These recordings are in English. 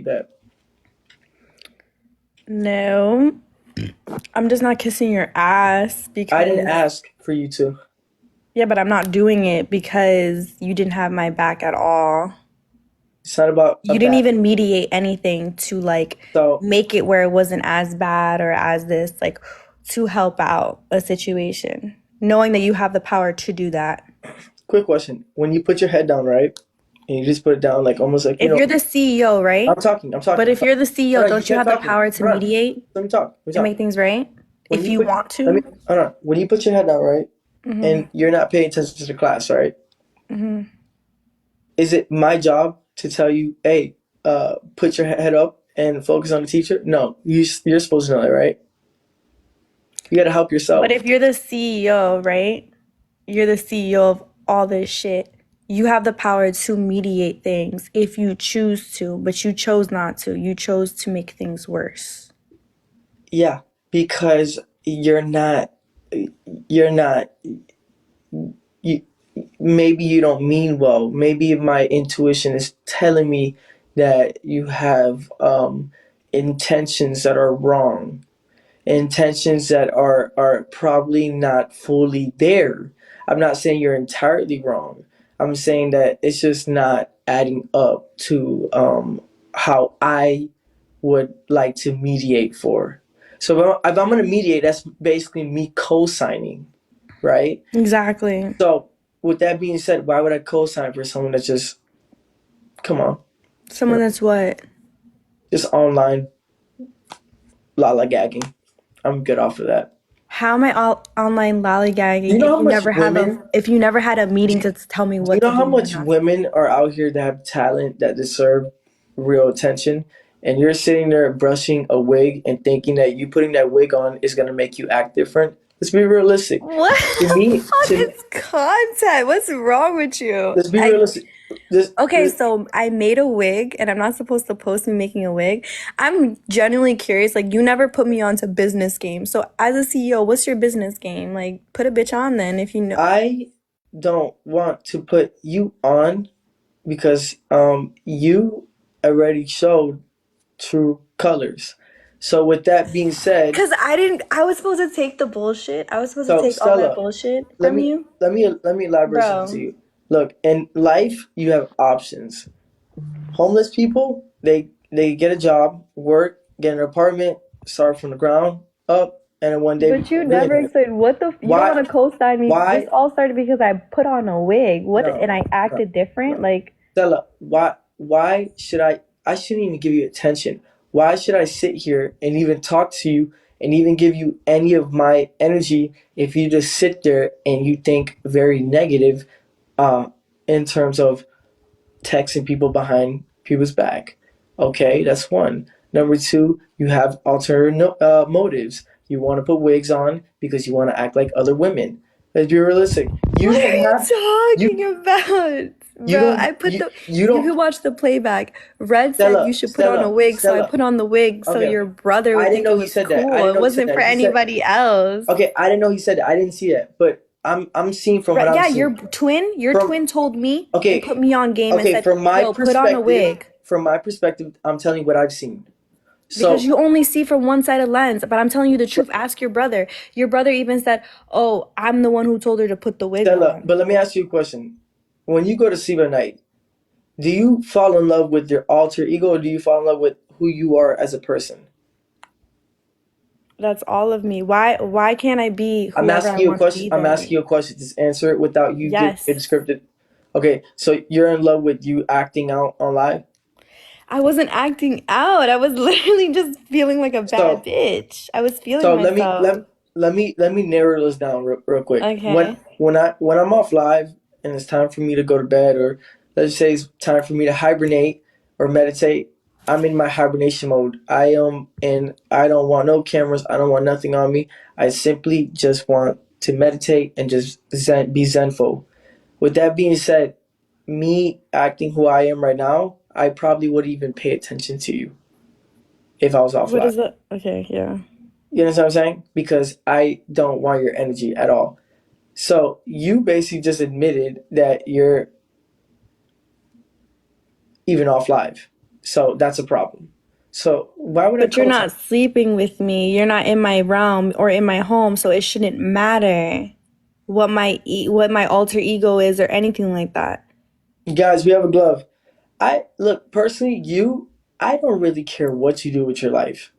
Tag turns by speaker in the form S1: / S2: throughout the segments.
S1: that.
S2: No, I'm just not kissing your ass
S1: I didn't
S2: because,
S1: ask for you to.
S2: yeah, but I'm not doing it because you didn't have my back at all.
S1: It's not about a
S2: You didn't
S1: bad.
S2: even mediate anything to like
S1: So,
S2: make it where it wasn't as bad or as this, like to help out a situation, knowing that you have the power to do that.
S1: quick question: when you put your head down, right, and you just put it down, like almost like
S2: If you're the CEO,
S1: I'm
S2: right?
S1: talking, I'm
S2: But
S1: talking, I'm
S2: if you're
S1: talking.
S2: the CEO,
S1: Hold on, you
S2: don't you
S1: kept
S2: have the
S1: talking.
S2: power to
S1: Hold on,
S2: mediate
S1: let me talk. Let me
S2: and
S1: talk.
S2: make things right
S1: When
S2: if
S1: you
S2: you
S1: put,
S2: want
S1: let me,
S2: to?
S1: hold on. When you put your head down, right, and you're not paying attention to the class, right? Is it my job to tell you, hey, put your head up and focus on the teacher? No, you're supposed to know that, right? You got to help
S2: But
S1: yourself.
S2: if you're the CEO, right? You're the CEO of all this shit. You have the power to mediate things if you choose to, but you chose not to. You chose to make things worse.
S1: Yeah, because you're not, you, maybe you don't mean well. Maybe my intuition is telling me that you have intentions that are wrong, intentions that are probably not fully there. I'm not saying you're entirely wrong. I'm saying that it's just not adding up to how I would like to mediate for. So if I'm going to mediate, that's basically me co-signing, right?
S2: Exactly.
S1: So with that being said, why would I co-sign for someone that's just, come on,
S2: Someone that's what?
S1: just online lala gagging? I'm good off of that.
S2: How am I all online
S1: Do you
S2: lollygagging
S1: know
S2: if
S1: how
S2: you
S1: much
S2: never have a
S1: women
S2: if you never had a meeting to tell me
S1: Do you
S2: what to
S1: know
S2: do
S1: how
S2: and what
S1: much
S2: not to do?
S1: women are out here that have talent that deserve real attention? And you're sitting there brushing a wig and thinking that you putting that wig on is gonna make you act different. Let's be realistic.
S2: What
S1: To
S2: the
S1: me,
S2: fuck
S1: to
S2: is content? What's wrong with you?
S1: let's be
S2: I
S1: realistic.
S2: Okay, so I made a wig and I'm not supposed to post me making a wig. I'm genuinely curious. Like, you never put me onto business games. So, as a CEO, what's your business game? Like, put a bitch on then if you know.
S1: I don't want to put you on because you already showed true colors. So with that being said,
S2: Because I was supposed to take the bullshit. I was supposed to
S1: so
S2: take all that
S1: Stella,
S2: bullshit
S1: let
S2: from
S1: me
S2: you.
S1: let me elaborate something to
S2: Bro,
S1: you. Look, in life you have options. Homeless people, they get a job, work, get an apartment, start from the ground up, and then one day
S2: but
S1: become
S2: you
S1: a
S2: never
S1: millionaire.
S2: explained you don't
S1: Why?
S2: want to co-sign me. This
S1: Why?
S2: all started because I put on a wig. What,
S1: No,
S2: and I
S1: no,
S2: acted different?
S1: no.
S2: Like,
S1: Stella, why? Why should I? I shouldn't even give you attention. Why should I sit here and even talk to you and even give you any of my energy if you just sit there and you think very negative, uh, in terms of texting people behind people's back. Okay, that's one. Number two, you have alternative motives. You want to put wigs on because you want to act like other women. Let's be realistic. You
S2: what are
S1: don't
S2: you
S1: have you
S2: talking about?
S1: you
S2: Bro,
S1: don't you
S2: you
S1: don't
S2: can watch the playback. Red said you
S1: Stella
S2: should put on a
S1: Stella
S2: wig, so I
S1: Stella.
S2: put on the wig so
S1: Okay,
S2: your brother
S1: I
S2: would
S1: didn't
S2: think it
S1: know he
S2: was
S1: said that. I
S2: cool.
S1: didn't
S2: It
S1: know he said
S2: wasn't
S1: that.
S2: for
S1: He said
S2: anybody else.
S1: okay. I didn't know he said that. I didn't see that, but I'm seeing from what
S2: Right,
S1: I'm
S2: yeah,
S1: seeing
S2: your
S1: from
S2: twin told me and
S1: okay
S2: put me on game and
S1: okay
S2: said, "Yo, put on a wig."
S1: from my perspective, I'm telling you what I've seen.
S2: Because
S1: So
S2: you only see from one side of lens, but I'm telling you the truth. Ask your brother. Your brother even said, "Oh, I'm the one who told her to put the wig
S1: Stella,
S2: on."
S1: but let me ask you a question. When you go to sleep at night, do you fall in love with your alter ego or do you fall in love with who you are as a person?
S2: That's all of me. Why can't I be
S1: I'm
S2: whoever I
S1: asking you a
S2: want to
S1: question.
S2: be
S1: I'm asking
S2: then?
S1: you a question. Just answer it without you giving a
S2: Yes.
S1: descriptive. Okay, so you're in love with you acting out on live.
S2: I wasn't acting out. I was literally just feeling like a bad
S1: So
S2: bitch. I was feeling
S1: so let me
S2: myself.
S1: let me narrow this down real quick.
S2: Okay.
S1: When I'm off live and it's time for me to go to bed, or let's say it's time for me to hibernate or meditate, I'm in my hibernation mode. I am, and I don't want no cameras. I don't want nothing on me. I simply just want to meditate and just be zenful. With that being said, me acting who I am right now, I probably wouldn't even pay attention to you if I was off
S2: What
S1: live.
S2: is it? Okay, yeah.
S1: You understand what I'm saying? Because I don't want your energy at all. So you basically just admitted that you're even off live. So that's a problem. So why would I
S2: But you're
S1: co-sign?
S2: not sleeping with me. You're not in my realm or in my home, so it shouldn't matter what my alter ego is or anything like that.
S1: Guys, we have a glove. I look personally, I don't really care what you do with your life.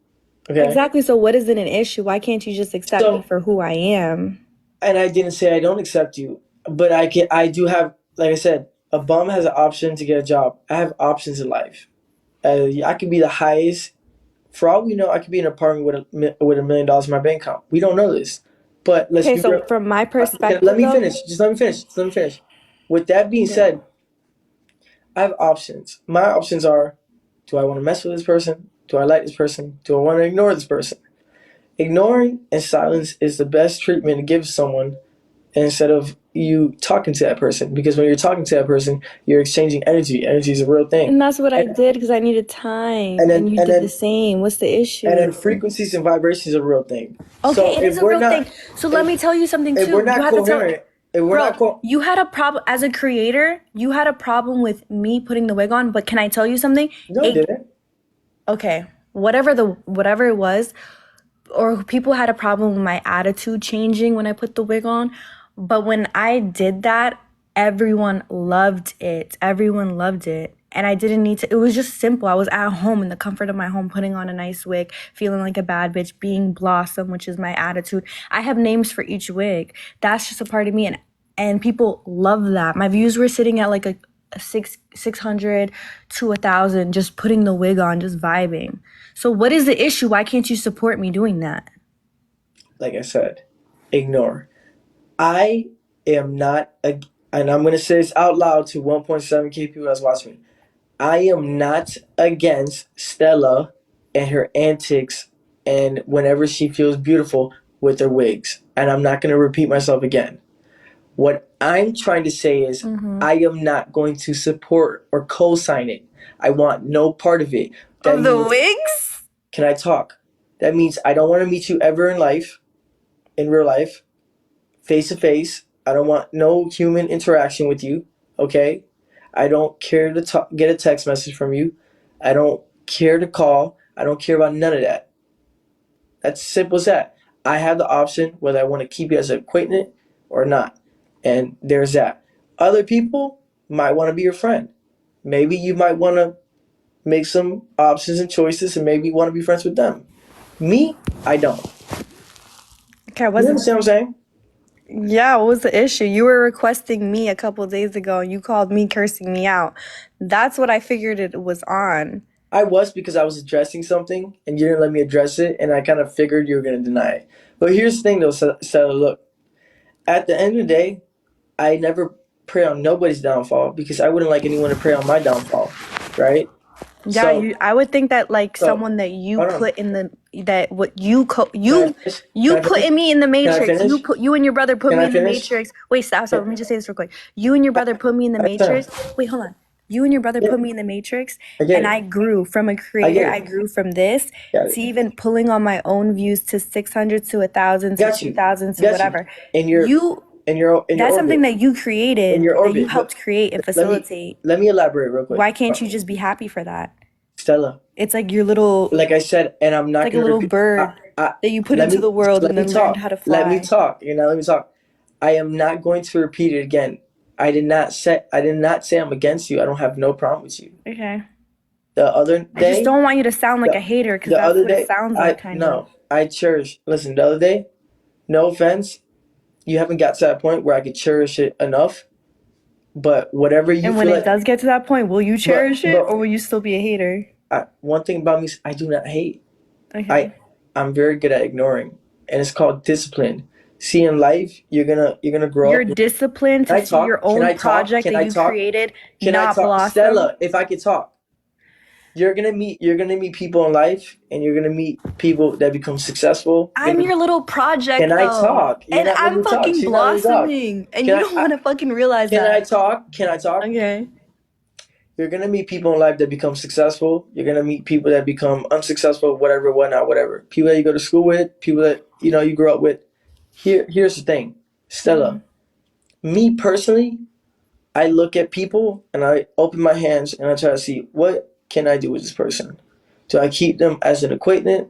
S1: Okay.
S2: Exactly. So what is it an issue? Why can't you just accept me
S1: So,
S2: for who I am?
S1: and I didn't say I don't accept you, but I do have, like I said, a bum has an option to get a job. I have options in life. I could be the highest. For all we know, I could be in an apartment with $1 million in my bank account. We don't know this, but let's
S2: Okay,
S1: be
S2: so
S1: real.
S2: from my
S1: Let
S2: perspective
S1: me
S2: though,
S1: finish. Just let me finish. Just let me finish. With that being
S2: yeah.
S1: said, I have options. My options are: do I want to mess with this person? Do I like this person? Do I want to ignore this person? Ignoring and silence is the best treatment to give someone instead of you talking to that person. Because when you're talking to that person, you're exchanging energy. Energy is a real thing.
S2: And that's what I
S1: And,
S2: did because I needed time,
S1: and
S2: and
S1: then
S2: you
S1: and
S2: did the
S1: then
S2: same. What's the
S1: and then
S2: issue?
S1: frequencies and vibrations are a real thing.
S2: Okay,
S1: So
S2: it is a real thing. So let
S1: if
S2: me tell you something
S1: if we're
S2: too. You
S1: not
S2: have to tell,
S1: coherent, if we're
S2: bro,
S1: not co
S2: you had a problem as a creator. You had a problem with me putting the wig on, but can I tell you something?
S1: no, I
S2: It
S1: didn't.
S2: okay, whatever it was, or people had a problem with my attitude changing when I put the wig on. But when I did that, everyone loved it. Everyone loved it. And I didn't need to, it was just simple. I was at home in the comfort of my home, putting on a nice wig, feeling like a bad bitch, being Blossom, which is my attitude. I have names for each wig. That's just a part of me. And people love that. My views were sitting at like a 600 to 1,000, just putting the wig on, just vibing. So what is the issue? Why can't you support me doing that?
S1: Like I said, ignore. I am not, and I'm gonna say this out loud to 1.7K people that's watching me. I am not against Stella and her antics and whenever she feels beautiful with her wigs. And I'm not going to repeat myself again. What I'm trying to say is I am not going to support or co-sign it. I want no part of it. That
S2: Of the
S1: means,
S2: wigs?
S1: can I talk? That means I don't want to meet you ever in life, in real life, face to face. I don't want no human interaction with you. Okay? I don't care to get a text message from you. I don't care to call. I don't care about none of that. That's simple as that. I have the option whether I want to keep you as an acquaintance or not. And there's that. Other people might want to be your friend. Maybe you might want to make some options and choices and maybe want to be friends with them. Me, I don't.
S2: Okay, I
S1: You
S2: wasn't.
S1: understand what I'm saying?
S2: Yeah, what was the issue? You were requesting me a couple days ago and you called me cursing me out. That's what I figured it was on.
S1: I was because I was addressing something and you didn't let me address it, and I kind of figured you were going to deny it. But here's the thing, though, Stella. Look, at the end of the day, I never pray on nobody's downfall because I wouldn't like anyone to pray on my downfall, right?
S2: Yeah,
S1: So,
S2: I would think that like
S1: so
S2: someone that you
S1: hold on.
S2: put in the that what you
S1: Can I finish? Can
S2: you
S1: I
S2: put
S1: finish?
S2: in me in the
S1: Can I
S2: matrix.
S1: finish?
S2: You and your brother put
S1: Can
S2: me
S1: I
S2: in the
S1: finish?
S2: matrix. Wait, stop. Let me just say this real quick. You and your brother put me in the
S1: Listen,
S2: matrix. Wait, hold on. You and your brother
S1: yeah,
S2: put me in the matrix,
S1: I get
S2: and I
S1: it.
S2: grew from a
S1: I
S2: creator.
S1: get
S2: I
S1: it.
S2: grew from this
S1: Got
S2: to
S1: it.
S2: even pulling on my own views to 600 to 1,000 to
S1: Got you.
S2: 2,000 to
S1: Got you.
S2: whatever.
S1: In your
S2: You
S1: in your
S2: that's something
S1: orbit.
S2: that you
S1: In
S2: created,
S1: your
S2: that you
S1: orbit. But
S2: helped create and
S1: let me
S2: facilitate.
S1: let me elaborate real quick.
S2: Why can't you just be happy for that?
S1: Stella,
S2: It's like your little,
S1: like I said, and I'm
S2: it's
S1: not
S2: like a
S1: gonna
S2: little
S1: repeat.
S2: bird
S1: I
S2: that you put into the world and
S1: let me
S2: then learned
S1: talk.
S2: how to
S1: Let me
S2: fly.
S1: talk. You know, let me talk. I am not going to repeat it again. I did not say I'm against you. I don't have no problem with you.
S2: Okay.
S1: The other
S2: I just
S1: day,
S2: don't want you to sound like a
S1: the,
S2: hater because
S1: the
S2: that's
S1: other
S2: what it
S1: day,
S2: sounds like,
S1: I
S2: kind of.
S1: no, I cherish. Listen, the other day, no offense, you haven't got to that point where I could cherish it enough. But whatever you
S2: And when
S1: feel
S2: it
S1: like,
S2: does get to that point, will you cherish it
S1: but
S2: or will you still be a hater?
S1: one thing about me is I do not hate. I
S2: Okay.
S1: I'm very good at ignoring, and it's called discipline. See, in life, you're gonna grow
S2: You're
S1: up.
S2: disciplined to
S1: Can I
S2: see
S1: talk?
S2: your
S1: Can
S2: own
S1: I talk?
S2: project
S1: Can
S2: that
S1: I
S2: you
S1: talk?
S2: created
S1: Can I
S2: not
S1: talk?
S2: blossom.
S1: Stella, if I could talk, you're gonna meet people in life, and you're gonna meet people that become successful.
S2: I'm your little
S1: Can
S2: project
S1: I
S2: though.
S1: talk? You're
S2: And
S1: not letting
S2: I'm
S1: me talk.
S2: fucking
S1: She's not letting me talk.
S2: blossoming. And
S1: Can
S2: you don't want to fucking realize
S1: can I
S2: that.
S1: talk? Can I talk?
S2: Okay.
S1: You're gonna meet people in life that become successful. You're gonna meet people that become unsuccessful, whatever, whatnot, whatever. People that you go to school with, people that you grew up with. Here's the thing, Stella. Me personally, I look at people and I open my hands and I try to see what can I do with this person? Do I keep them as an acquaintance?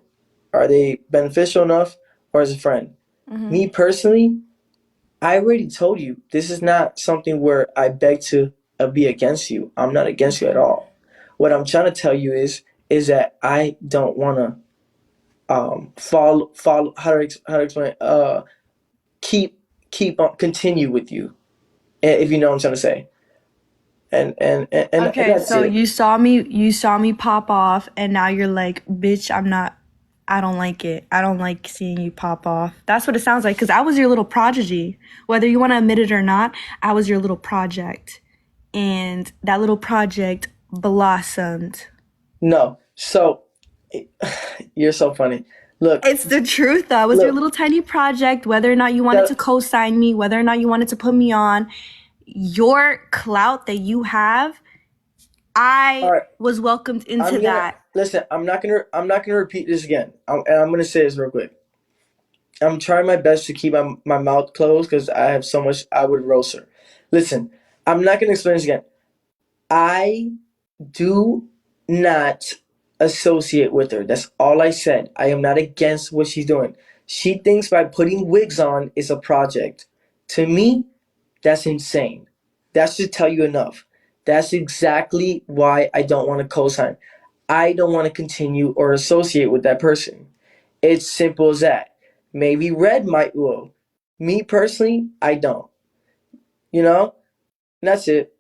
S1: Are they beneficial enough, or as a friend?
S2: Mm-hmm.
S1: Me personally, I already told you this is not something where I beg to be against you. I'm not against you at
S2: Okay.
S1: all. What I'm trying to tell you is that I don't want to follow how to explain keep keep on continue with you, if you know what I'm trying to say. And
S2: Okay,
S1: that's
S2: so
S1: it.
S2: you saw me pop off and now you're like, "Bitch, I don't like it. I don't like seeing you pop off." That's what it sounds like cuz I was your little prodigy. Whether you want to admit it or not, I was your little project. And that little project blossomed.
S1: No, so you're so funny. Look,
S2: It's the truth, though. I was your
S1: look.
S2: little tiny project, whether or not you wanted to
S1: That,
S2: co-sign me, whether or not you wanted to put me on. Your clout that you have,
S1: all
S2: I
S1: right.
S2: was welcomed into
S1: I'm gonna
S2: that.
S1: listen. I'm not gonna repeat this again. And I'm gonna say this real quick. I'm trying my best to keep my mouth closed because I have so much I would roast her. Listen, I'm not gonna explain this again. I do not associate with her. That's all I said. I am not against what she's doing. She thinks by putting wigs on is a project. To me, that's insane. That should tell you enough. That's exactly why I don't want to co-sign. I don't want to continue or associate with that person. It's simple as that. Maybe Red might will. Me personally, I don't. You know? And that's it.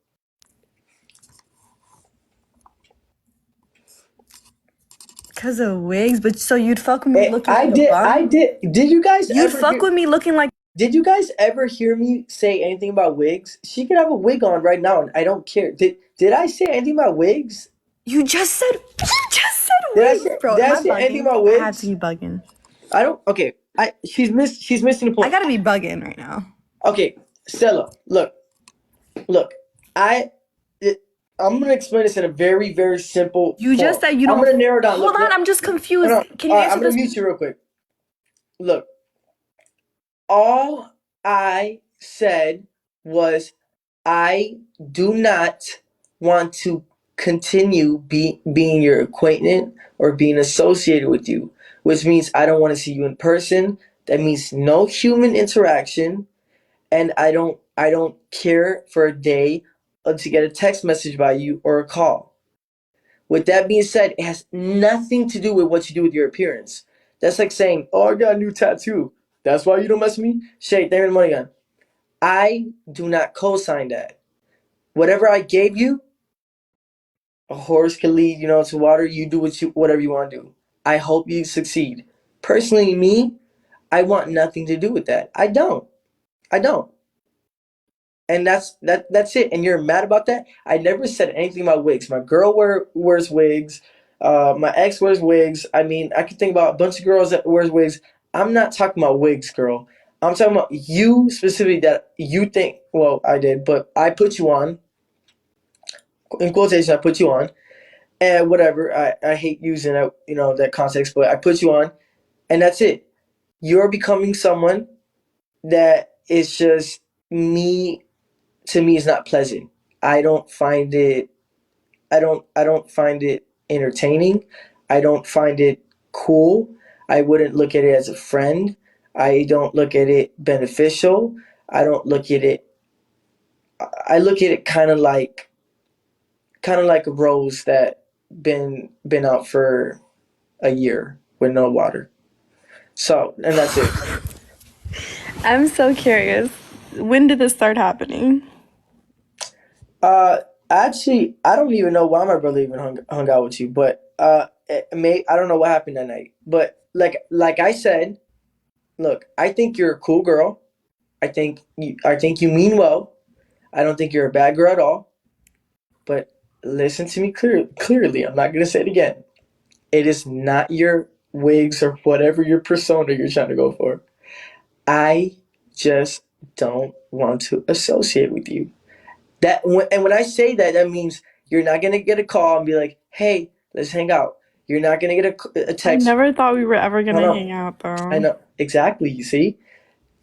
S2: Because of wigs, but so you'd fuck with me
S1: Eh,
S2: looking
S1: I
S2: like a
S1: did I
S2: bum?
S1: did did you guys
S2: You'd
S1: ever
S2: fuck
S1: hear
S2: with me looking like.
S1: did you guys ever hear me say anything about wigs? She could have a wig on right now and I don't care. Did I say anything about wigs?
S2: You just said
S1: Did I
S2: wigs,
S1: say
S2: bro.
S1: did
S2: Am
S1: I
S2: I
S1: say anything
S2: bugging?
S1: about
S2: I have to
S1: wigs?
S2: be bugging.
S1: I don't. Okay. She's missing the
S2: I
S1: point.
S2: gotta be bugging right now.
S1: Okay, Stella, look. I it, I'm gonna explain this in a very simple
S2: You just
S1: form.
S2: said you
S1: I'm
S2: don't.
S1: gonna narrow it down.
S2: Hold on, I'm just
S1: No,
S2: confused.
S1: no.
S2: Can
S1: All
S2: you
S1: right,
S2: answer
S1: I'm gonna
S2: this?
S1: mute you real quick. Look, all I said was I do not want to continue being your acquaintance or being associated with you, which means I don't want to see you in person. That means no human interaction, and I don't care for a day to get a text message by you or a call. With that being said, it has nothing to do with what you do with your appearance. That's like saying, "Oh, I got a new tattoo. That's why you don't mess with me." Shay, there the money gun. I do not co-sign that. Whatever I gave you, a horse can lead, to water. You do whatever you want to do. I hope you succeed. Personally, me, I want nothing to do with that. I don't. I don't. And that's it. And you're mad about that? I never said anything about wigs. My girl wears wigs. My ex wears wigs. I mean, I could think about a bunch of girls that wears wigs. I'm not talking about wigs, girl. I'm talking about you specifically that you think. Well, I did, but I put you on. In quotation, I put you on, and whatever. I hate using that that context, but I put you on, and that's it. You're becoming someone that is just me to me is not pleasant. I don't find it I don't find it entertaining. I don't find it cool. I wouldn't look at it as a friend. I don't look at it beneficial. I don't look at it I look at it kind of like a rose that been out for a year with no water. So, and that's it.
S2: I'm so curious. When did this start happening?
S1: Uh, actually, I don't even know why my brother even hung out with you, but I don't know what happened that night. But like I said, look, I think you're a cool girl. I think you mean well. I don't think you're a bad girl at all. But listen to me clearly. I'm not gonna say it again. It is not your wigs or whatever your persona you're trying to go for. I just don't want to associate with you. And when I say that, that means you're not gonna get a call and be like, "Hey, let's hang out." You're not gonna get a
S2: I
S1: text.
S2: never thought we were ever
S1: No,
S2: gonna
S1: no,
S2: hang out,
S1: I
S2: though.
S1: know exactly. You see,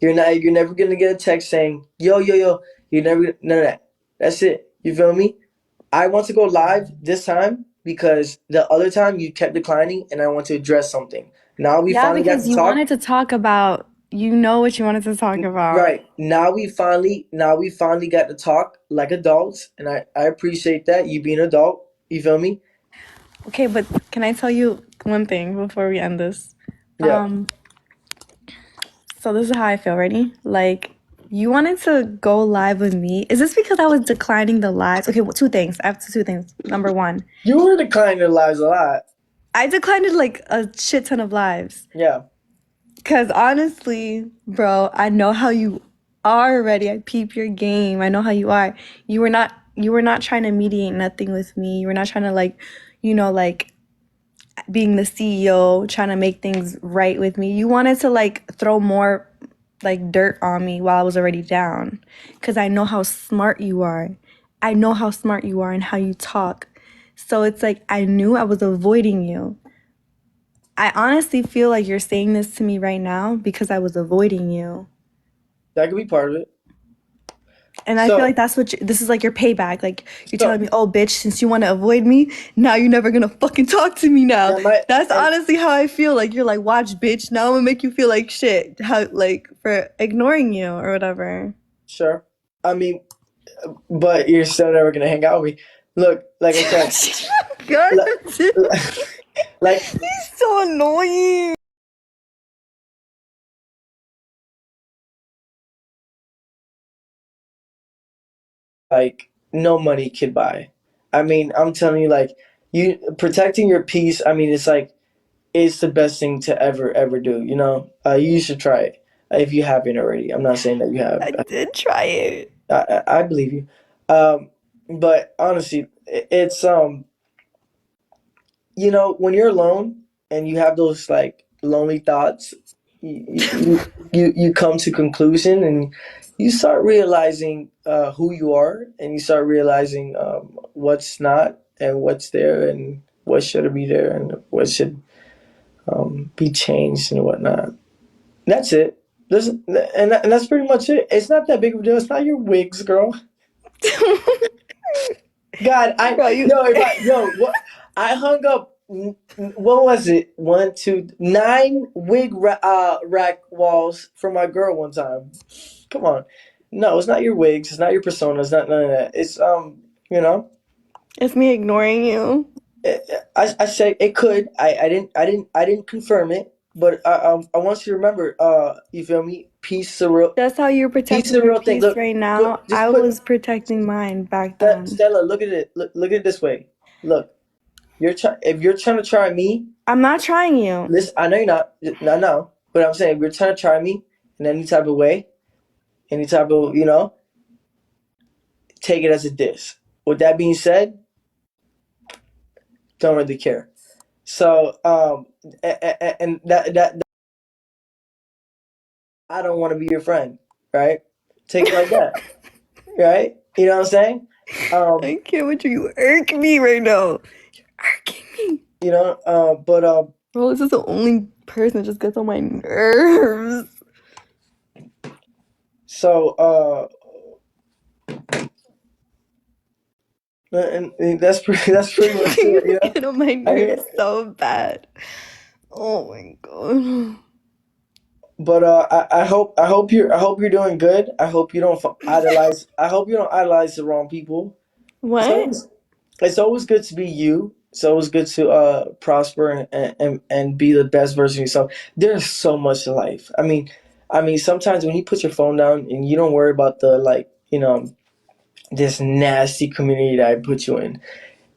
S1: you're never gonna get a text saying, "Yo, yo, yo." You're never none of that. That's it. You feel me? I want to go live this time. because the other time you kept declining, and I want to address something. Now we
S2: Yeah,
S1: finally got
S2: because
S1: to
S2: you
S1: talk.
S2: wanted to talk about, you know what you wanted to talk about.
S1: Right. Now we finally got to talk like adults, and I appreciate that, you being an adult. You feel me?
S2: Okay, but can I tell you one thing before we end this?
S1: Yeah.
S2: Um, so this is how I feel. Ready? Like, you wanted to go live with me. Is this because I was declining the lives? Okay, well, two things. I have two things. Number one,
S1: You were declining their lives a lot.
S2: I declined like a shit ton of lives.
S1: Yeah.
S2: Cause honestly, bro, I know how you are already. I peep your game. I know how you are. You were not trying to mediate nothing with me. You were not trying to like, like being the CEO, trying to make things right with me. You wanted to like throw more like dirt on me while I was already down. Cause I know how smart you are. I know how smart you are and how you talk. So it's like I knew I was avoiding you. I honestly feel like you're saying this to me right now because I was avoiding you.
S1: That could be part of it.
S2: And I feel
S1: So
S2: like that's what this is like your payback. Like you're
S1: so
S2: telling me, oh, bitch, since you want to avoid me, now you're never gonna fucking talk to me now.
S1: am I
S2: That's
S1: and
S2: honestly how I feel. Like you're like, watch, bitch, now I'm gonna make you feel like shit. How, like, for ignoring you or whatever.
S1: sure. I mean, but you're still never gonna hang out with me. Look, like I said,
S2: God,
S1: look, like
S2: he's so annoying.
S1: no money could buy. I mean, I'm telling you, like, you protecting your peace. I mean, it's the best thing to ever do. You should try it if you haven't already. I'm not saying that you have.
S2: I did try it.
S1: I believe you. Um, but honestly, when you're alone and you have those like lonely thoughts, you come to conclusion, and you start realizing who you are, and you start realizing what's not and what's there, and what should be there, and what should be changed and whatnot. That's it. And that's pretty much it. It's not that big of a deal. It's not your wigs, girl. God,
S2: Bro, you.
S1: what I hung up. What was it? One, two, nine rack walls for my girl one time. Come on, no, it's not your wigs. It's not your persona. It's not none of that. It's you know,
S2: It's me ignoring you.
S1: I say it could. I didn't confirm it, but I want you to remember. You feel me?
S2: That's how you're
S1: Peace is
S2: protecting
S1: a
S2: your
S1: real thing.
S2: peace
S1: Look,
S2: right now.
S1: just
S2: I
S1: put
S2: was protecting mine back then.
S1: Stella. Look at it. Look at it this way. Look. If you're trying to try me,
S2: I'm not trying you.
S1: listen. I know you're not. No, no. But I'm saying if you're trying to try me in any type of way, any type of take it as a diss. With that being said, don't really care. So and that I don't want to be your friend, right? Take it like that, right? You know what I'm saying? Um,
S2: I can't with you. You irk me right now. You're irking me.
S1: but
S2: Bro, this is the only person that just gets on my nerves.
S1: so and that's pretty much it.
S2: You get on my
S1: I mean,
S2: nerves so bad. Oh my god.
S1: but I hope you're doing good. I hope you don't idolize. I hope you don't idolize the wrong people. It's
S2: What?
S1: always it's always good to be you. It's always good to prosper and be the best version of yourself. There's so much to life. I mean, sometimes when you put your phone down and you don't worry about the like this nasty community that I put you in,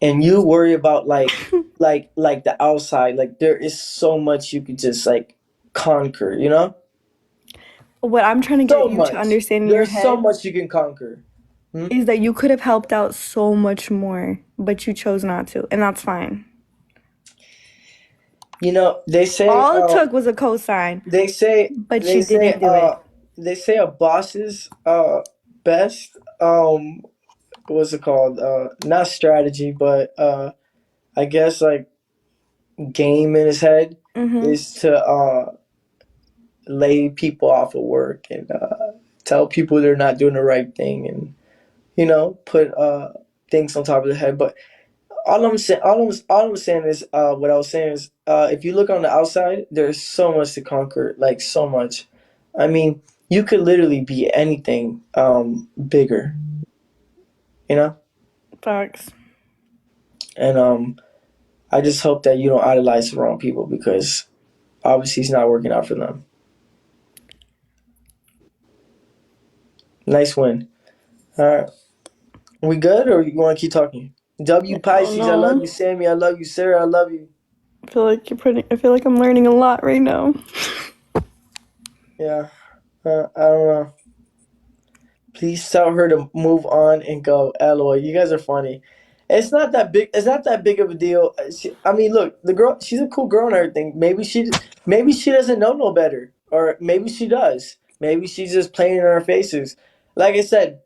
S1: and you worry about like the outside. Like there is so much you could just like conquer.
S2: What I'm trying to get
S1: So
S2: you to
S1: much.
S2: understand in your
S1: There's so
S2: head
S1: much you can conquer. Hmm?
S2: is that you could have helped out so much more, but you chose not to, and that's fine.
S1: They say
S2: All it took was a cosign,
S1: they say
S2: but
S1: they
S2: you
S1: say
S2: didn't do it.
S1: they say a boss's best what's it called? Not strategy, but I guess like game in his head
S2: Mm-hmm.
S1: is to lay people off of work and tell people they're not doing the right thing, and put things on top of their head. But all I'm saying is, what I was saying is, if you look on the outside, there's so much to conquer, like so much. I mean, you could literally be anything, bigger, you know.
S2: Facts.
S1: And I just hope that you don't idolize the wrong people because obviously it's not working out for them. Nice win. All right, we good or you want to keep talking? W
S2: I don't
S1: Pisces, I love
S2: know.
S1: you. Sammy, I love you. Sarah, I love you.
S2: I feel like I'm learning a lot right now.
S1: Yeah, I don't know. Please tell her to move on and go. LOL. You guys are funny. It's not that big. It's not that big of a deal. I mean, look, the girl. She's a cool girl and everything. Maybe she doesn't know no better, or maybe she does. Maybe she's just playing in our faces. Like I said,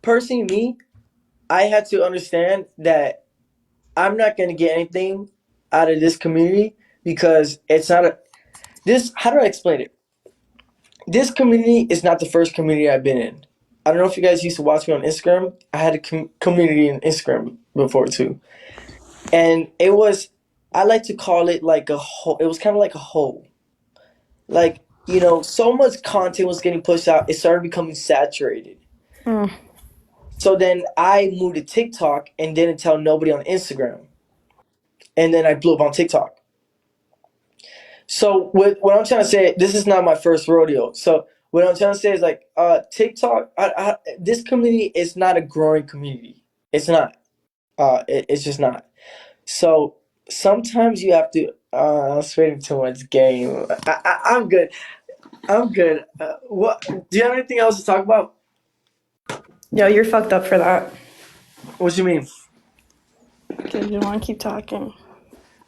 S1: personally, me, I had to understand that I'm not going to get anything out of this community because it's not a. This. How do I explain it? This community is not the first community I've been in. I don't know if you guys used to watch me on Instagram. I had a community in Instagram before too, and it was. I like to call it like a hole. It was kind of like a hole. Like so much content was getting pushed out. It started becoming saturated.
S2: Mm.
S1: So then I moved to TikTok and didn't tell nobody on Instagram, and then I blew up on TikTok. So what I'm trying to say, this is not my first rodeo. So what I'm trying to say is like, TikTok. This community is not a growing community. It's not. It's just not. So sometimes you have to. I'm spending too much game. I'm good. I'm good. What? Do you have anything else to talk about?
S2: Yo, you're fucked up for that.
S1: What you mean?
S2: Because you want to keep talking.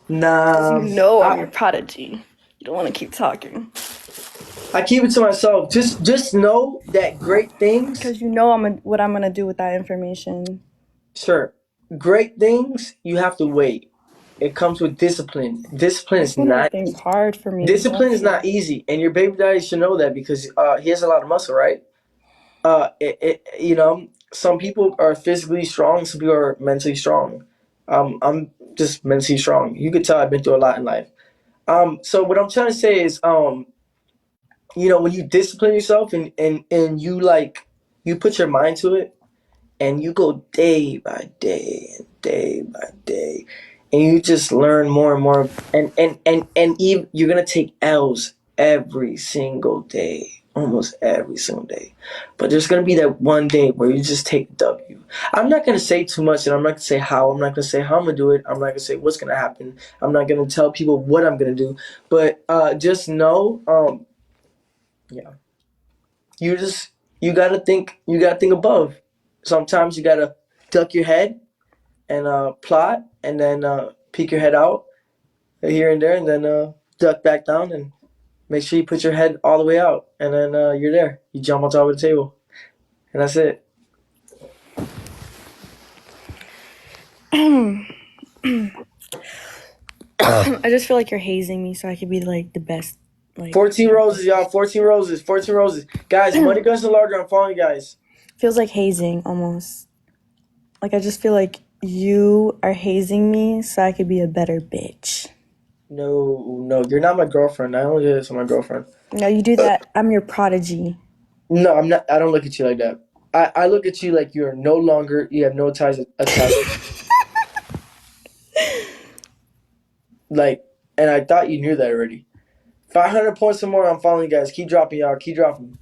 S2: Because you
S1: Nah.
S2: know I'm
S1: I
S2: your prodigy. You don't want to keep talking.
S1: I keep it to myself. Just know that great things.
S2: Because you know what I'm gonna do with that information.
S1: Sure. Great things, you have to wait. It comes with discipline. Discipline
S2: This
S1: is
S2: one
S1: not
S2: thing's hard for me.
S1: discipline
S2: Bless
S1: is not
S2: you.
S1: easy, and your baby daddy should know that because he has a lot of muscle, right? Some people are physically strong, some people are mentally strong. I'm just mentally strong. You could tell I've been through a lot in life. So what I'm trying to say is, when you discipline yourself and you you put your mind to it, and you go day by day and day by day, and you just learn more and more, and even you're gonna take L's every single day, almost every single day, but there's gonna be that one day where you just take W. I'm not gonna say too much, and I'm not gonna say how. I'm not gonna say how I'm gonna do it. I'm not gonna say what's gonna happen. I'm not gonna tell people what I'm gonna do, but just know, yeah, you just you gotta think above. Sometimes you gotta duck your head and plot, and then peek your head out here and there, and then duck back down and make sure you put your head all the way out, and then you're there. You jump on top of the table, and that's it.
S2: I just feel like you're hazing me so I could be like the best. Like
S1: 14 roses, y'all. 14 roses. 14 roses. Guys, Money Guns and Larger, I'm following you guys.
S2: feels like hazing almost. Like I just feel like you are hazing me so I could be a better bitch.
S1: No, no, you're not my girlfriend. I only did this with my girlfriend.
S2: No, you do that. I'm your prodigy.
S1: No, I'm not. I don't look at you like that. I look at you like you're no longer, you have no ties attached. Like, and I thought you knew that already. 500 points or more. I'm following you guys. Keep dropping, y'all. Keep dropping.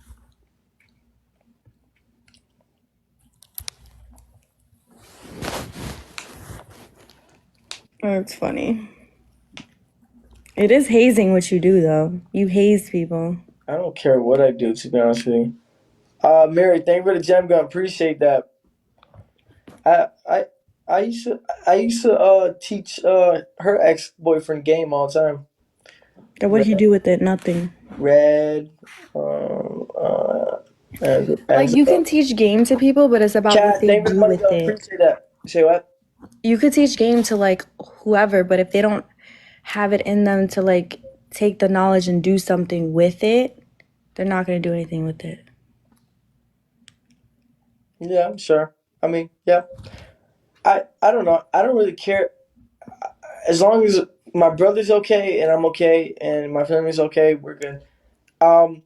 S2: That's funny. It is hazing what you do, though. You haze people.
S1: I don't care what I do, to be honest with you. Mary, thank you for the gem gun. Appreciate that. I I I used to teach her ex boyfriend game all the time.
S2: Then what do you
S1: Red,
S2: do with it? Nothing.
S1: red, um, uh,
S2: Like,
S1: as
S2: you can teach game to people, but it's about what
S1: cat.
S2: they
S1: Thank you for the
S2: do
S1: money
S2: with
S1: gun.
S2: it.
S1: Appreciate that. Say what?
S2: You could teach game to, like, whoever, but if they don't have it in them to, like, take the knowledge and do something with it, they're not going to do anything with it.
S1: Yeah, I'm sure. I mean, yeah. I don't know. I don't really care. as long as my brother's okay and I'm okay and my family's okay, we're good. Um,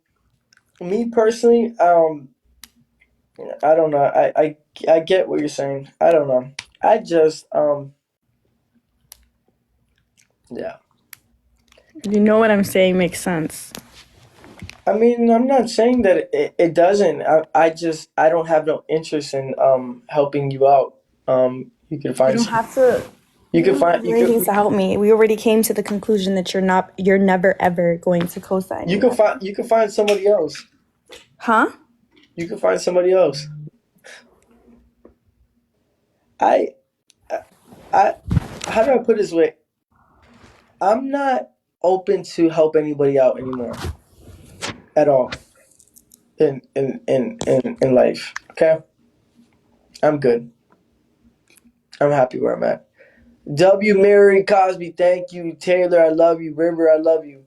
S1: Me personally, I don't know. I get what you're saying. I don't know. I just yeah.
S2: You know what I'm saying makes sense.
S1: I mean, I'm not saying that it doesn't. I don't have no interest in helping you out. You can
S2: You
S1: find
S2: don't have to.
S1: you
S2: You
S1: can
S2: don't have to
S1: find
S2: do anything to help me. We already came to the conclusion that you're never ever going to co-sign me ever.
S1: you can find somebody else.
S2: Huh?
S1: You can find somebody else. I I how do I put it this way? I'm not open to help anybody out anymore at all in life. Okay, I'm good. I'm happy where I'm at. W. Mary Cosby, thank you. Taylor, I love you. River, I love you.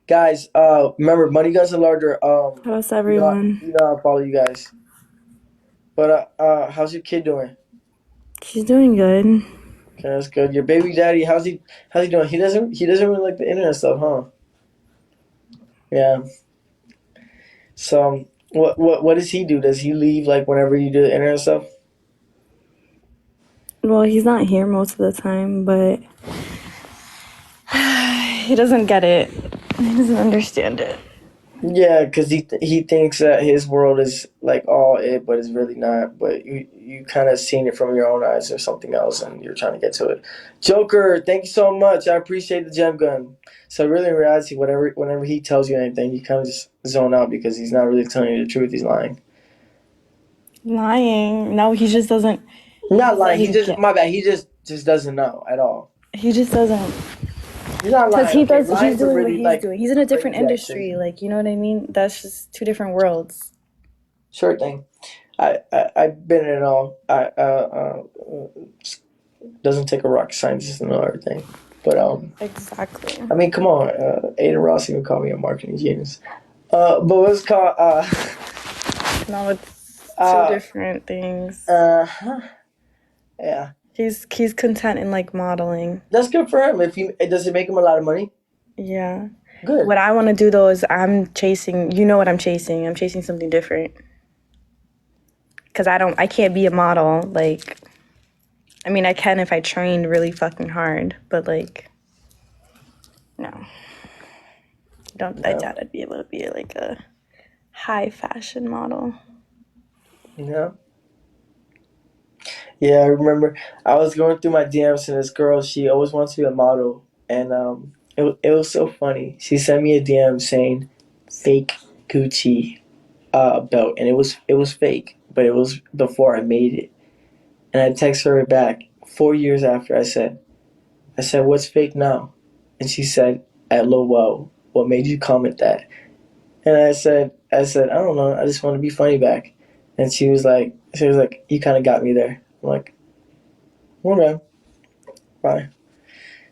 S1: Guys, remember, Money Guns and Larger.
S2: How's everyone?
S1: You know I follow you guys. But how's your kid doing?
S2: She's doing good.
S1: Okay, that's good. Your baby daddy, how's he doing? He doesn't really like the internet stuff, huh? Yeah. So what does he do? Does he leave like whenever you do the internet stuff?
S2: Well, he's not here most of the time, but he doesn't get it. He doesn't understand it.
S1: Yeah, because he thinks that his world is like all it, but it's really not. But you kind of seen it from your own eyes or something else, and you're trying to get to it. Joker, thank you so much. I appreciate the gem gun. So really, in reality, whenever he tells you anything, you kind of just zone out because he's not really telling you the truth. He's lying.
S2: Lying. No, he just doesn't. He
S1: Not
S2: just
S1: lying. He
S2: doesn't
S1: just
S2: get.
S1: my bad. He just doesn't know at all.
S2: He just doesn't.
S1: He's not
S2: Because
S1: lying.
S2: he
S1: Okay,
S2: does. He's
S1: lying's a
S2: doing what
S1: really
S2: he's
S1: like
S2: doing. He's in a different
S1: crazy
S2: industry.
S1: accusation.
S2: Like, you know what I mean? That's just two different worlds.
S1: Sure thing. I've been in it all. Doesn't take a rocket scientist to know everything. But
S2: Exactly.
S1: I mean, come on, Ada Ross even called me a marketing genius. But what's called
S2: No, it's two
S1: uh
S2: different things.
S1: uh yeah,
S2: He's content in like modeling.
S1: that's good for him. If he does it make him a lot of money?
S2: Yeah.
S1: Good.
S2: What I want to do though is I'm chasing. You know what I'm chasing? I'm chasing something different. Cause I can't be a model. Like, I mean, I can if I trained really fucking hard, but like, no. Don't. I
S1: Yeah,
S2: doubt I'd be able to be like a high fashion model.
S1: yeah, yeah. I remember I was going through my DMs and this girl. She always wants to be a model, and it was so funny. She sent me a DM saying fake Gucci belt, and it was fake, but it was before I made it. And I text her back 4 years after. I said, what's fake now? And she said, LOL, what made you comment that? And I said, I don't know, I just want to be funny back. And she was like, you kind of got me there. I'm like, okay, fine.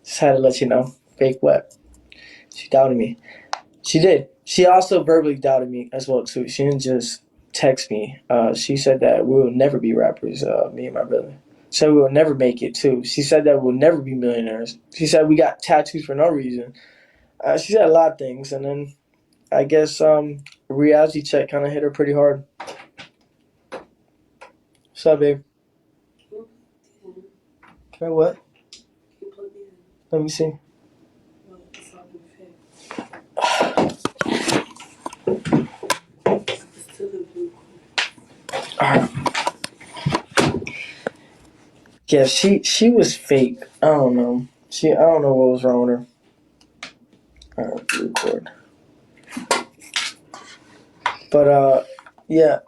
S1: Just had to let you know. Fake what? She doubted me. She did. She also verbally doubted me as well too. She didn't just text me. She said that we will never be rappers. Me and my brother. Said we will never make it too. She said that we'll never be millionaires. She said we got tattoos for no reason. She said a lot of things, and then I guess reality check kind of hit her pretty hard. What's up, babe? Can I what? Let me see. Yeah, she was fake. I don't know. I don't know what was wrong with her. Record. But yeah.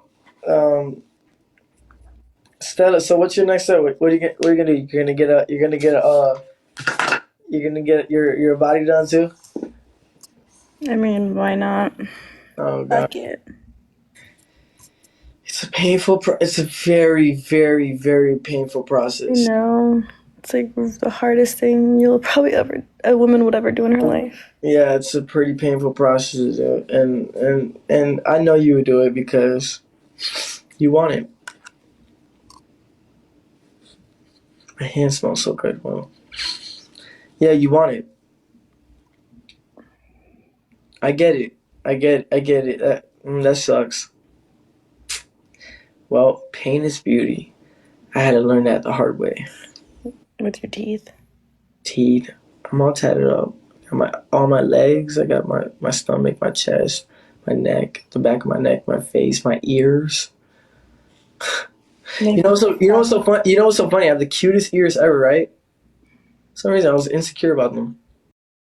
S1: Stella, so what's your next step? What are you what are you gonna do? You're gonna get your body done too?
S2: I mean, why not?
S1: Oh god.
S2: Fuck it.
S1: It's a painful it's a very, very, very painful
S2: I
S1: process.
S2: know. It's like the hardest thing you'll probably ever a woman would ever do in her life.
S1: Yeah, it's a pretty painful process, and I know you would do it because you want it. My hand smells so good. Well, Yeah, you want it. I get it. I get it. That sucks. Well, pain is beauty. I had to learn that the hard way.
S2: With your teeth.
S1: Teeth. I'm all tatted up. Got all my legs. I got my stomach, my chest, my neck, the back of my neck, my face, my ears.
S2: They have
S1: You know what's so fun? You know what's so funny? I have the cutest ears ever, right? For some reason I was insecure about them.